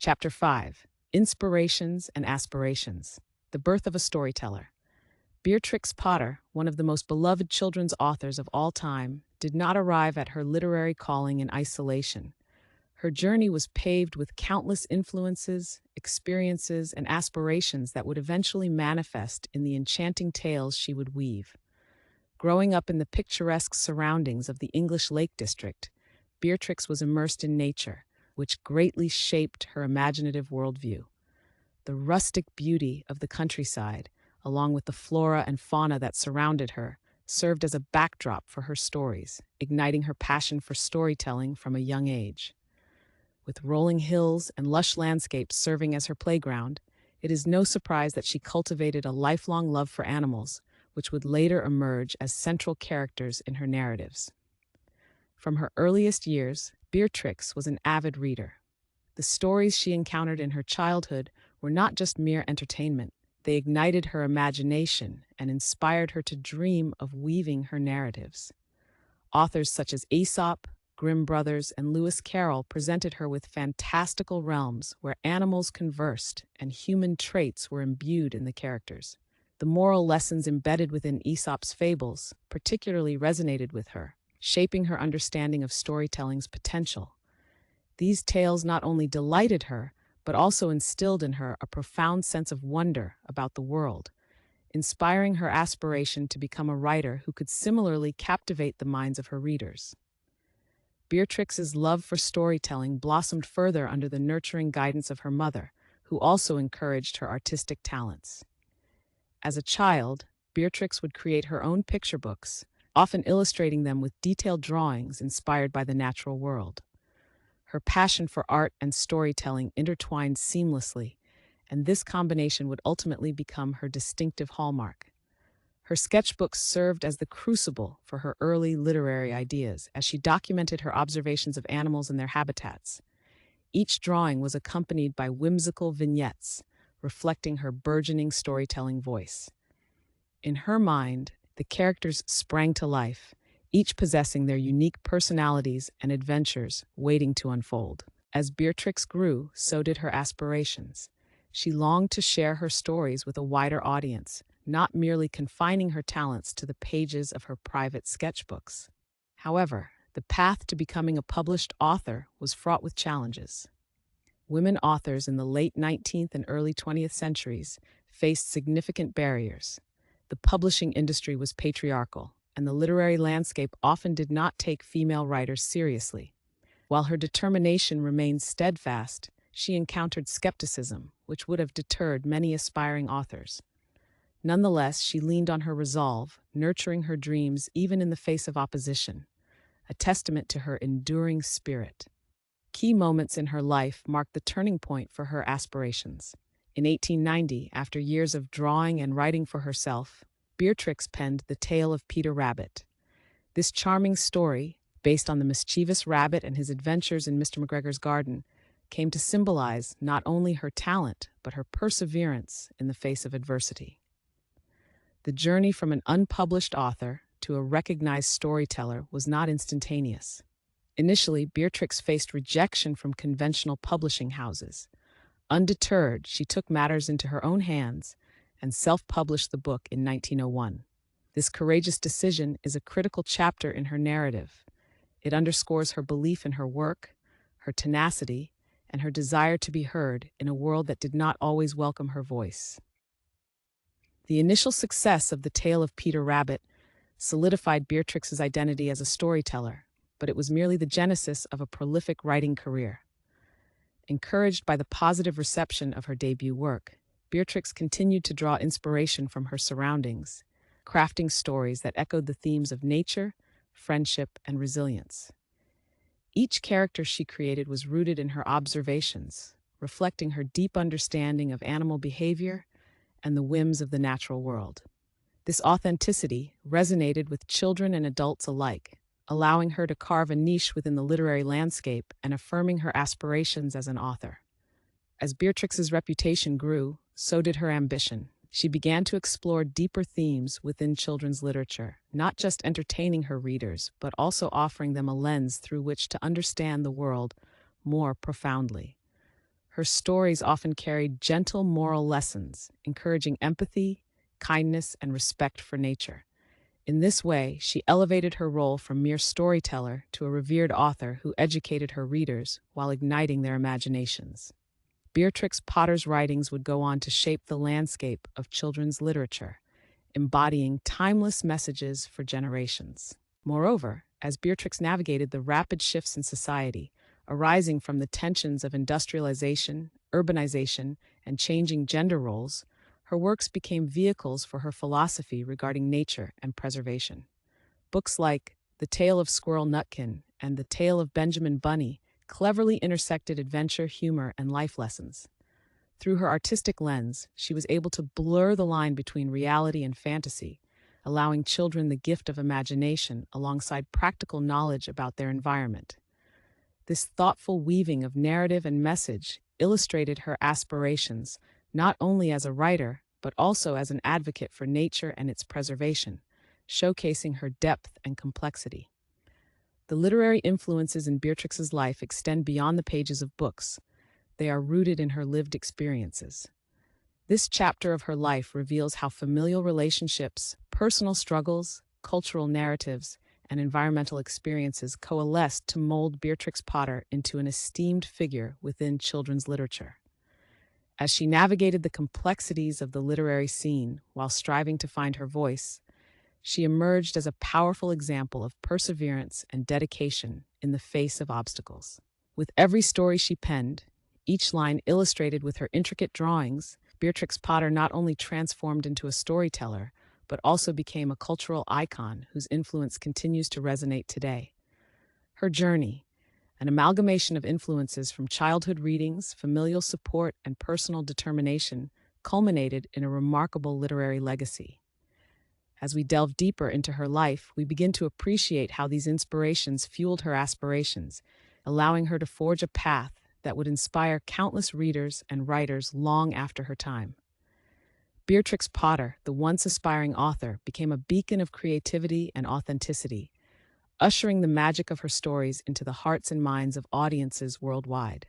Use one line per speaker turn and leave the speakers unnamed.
Chapter 5: Inspirations and Aspirations. The Birth of a Storyteller. Beatrix Potter, one of the most beloved children's authors of all time, did not arrive at her literary calling in isolation. Her journey was paved with countless influences, experiences, and aspirations that would eventually manifest in the enchanting tales she would weave. Growing up in the picturesque surroundings of the English Lake District, Beatrix was immersed in nature, which greatly shaped her imaginative worldview. The rustic beauty of the countryside, along with the flora and fauna that surrounded her, served as a backdrop for her stories, igniting her passion for storytelling from a young age. With rolling hills and lush landscapes serving as her playground, it is no surprise that she cultivated a lifelong love for animals, which would later emerge as central characters in her narratives. From her earliest years, Beatrix was an avid reader. The stories she encountered in her childhood were not just mere entertainment. They ignited her imagination and inspired her to dream of weaving her narratives. Authors such as Aesop, Grimm brothers, and Lewis Carroll presented her with fantastical realms where animals conversed and human traits were imbued in the characters. The moral lessons embedded within Aesop's fables particularly resonated with her, shaping her understanding of storytelling's potential. These tales not only delighted her, but also instilled in her a profound sense of wonder about the world, inspiring her aspiration to become a writer who could similarly captivate the minds of her readers. Beatrix's love for storytelling blossomed further under the nurturing guidance of her mother, who also encouraged her artistic talents. As a child, Beatrix would create her own picture books, often illustrating them with detailed drawings inspired by the natural world. Her passion for art and storytelling intertwined seamlessly, and this combination would ultimately become her distinctive hallmark. Her sketchbooks served as the crucible for her early literary ideas, as she documented her observations of animals and their habitats. Each drawing was accompanied by whimsical vignettes, reflecting her burgeoning storytelling voice. In her mind, the characters sprang to life, each possessing their unique personalities and adventures waiting to unfold. As Beatrix grew, so did her aspirations. She longed to share her stories with a wider audience, not merely confining her talents to the pages of her private sketchbooks. However, the path to becoming a published author was fraught with challenges. Women authors in the late 19th and early 20th centuries faced significant barriers. The publishing industry was patriarchal, and the literary landscape often did not take female writers seriously. While her determination remained steadfast, she encountered skepticism, which would have deterred many aspiring authors. Nonetheless, she leaned on her resolve, nurturing her dreams even in the face of opposition, a testament to her enduring spirit. Key moments in her life marked the turning point for her aspirations. In 1890, after years of drawing and writing for herself, Beatrix penned The Tale of Peter Rabbit. This charming story, based on the mischievous rabbit and his adventures in Mr. McGregor's garden, came to symbolize not only her talent, but her perseverance in the face of adversity. The journey from an unpublished author to a recognized storyteller was not instantaneous. Initially, Beatrix faced rejection from conventional publishing houses. Undeterred, she took matters into her own hands and self-published the book in 1901. This courageous decision is a critical chapter in her narrative. It underscores her belief in her work, her tenacity, and her desire to be heard in a world that did not always welcome her voice. The initial success of The Tale of Peter Rabbit solidified Beatrix's identity as a storyteller, but it was merely the genesis of a prolific writing career. Encouraged by the positive reception of her debut work, Beatrix continued to draw inspiration from her surroundings, crafting stories that echoed the themes of nature, friendship, and resilience. Each character she created was rooted in her observations, reflecting her deep understanding of animal behavior and the whims of the natural world. This authenticity resonated with children and adults alike, allowing her to carve a niche within the literary landscape and affirming her aspirations as an author. As Beatrix's reputation grew, so did her ambition. She began to explore deeper themes within children's literature, not just entertaining her readers, but also offering them a lens through which to understand the world more profoundly. Her stories often carried gentle moral lessons, encouraging empathy, kindness, and respect for nature. In this way, she elevated her role from mere storyteller to a revered author who educated her readers while igniting their imaginations. Beatrix Potter's writings would go on to shape the landscape of children's literature, embodying timeless messages for generations. Moreover, as Beatrix navigated the rapid shifts in society, arising from the tensions of industrialization, urbanization, and changing gender roles, her works became vehicles for her philosophy regarding nature and preservation. Books like The Tale of Squirrel Nutkin and The Tale of Benjamin Bunny cleverly intersected adventure, humor, and life lessons. Through her artistic lens, she was able to blur the line between reality and fantasy, allowing children the gift of imagination alongside practical knowledge about their environment. This thoughtful weaving of narrative and message illustrated her aspirations not only as a writer, but also as an advocate for nature and its preservation, showcasing her depth and complexity. The literary influences in Beatrix's life extend beyond the pages of books. They are rooted in her lived experiences. This chapter of her life reveals how familial relationships, personal struggles, cultural narratives, and environmental experiences coalesced to mold Beatrix Potter into an esteemed figure within children's literature. As she navigated the complexities of the literary scene while striving to find her voice, she emerged as a powerful example of perseverance and dedication in the face of obstacles. With every story she penned, each line illustrated with her intricate drawings, Beatrix Potter not only transformed into a storyteller, but also became a cultural icon whose influence continues to resonate today. Her journey, an amalgamation of influences from childhood readings, familial support, and personal determination, culminated in a remarkable literary legacy. As we delve deeper into her life, we begin to appreciate how these inspirations fueled her aspirations, allowing her to forge a path that would inspire countless readers and writers long after her time. Beatrix Potter, the once aspiring author, became a beacon of creativity and authenticity, ushering the magic of her stories into the hearts and minds of audiences worldwide.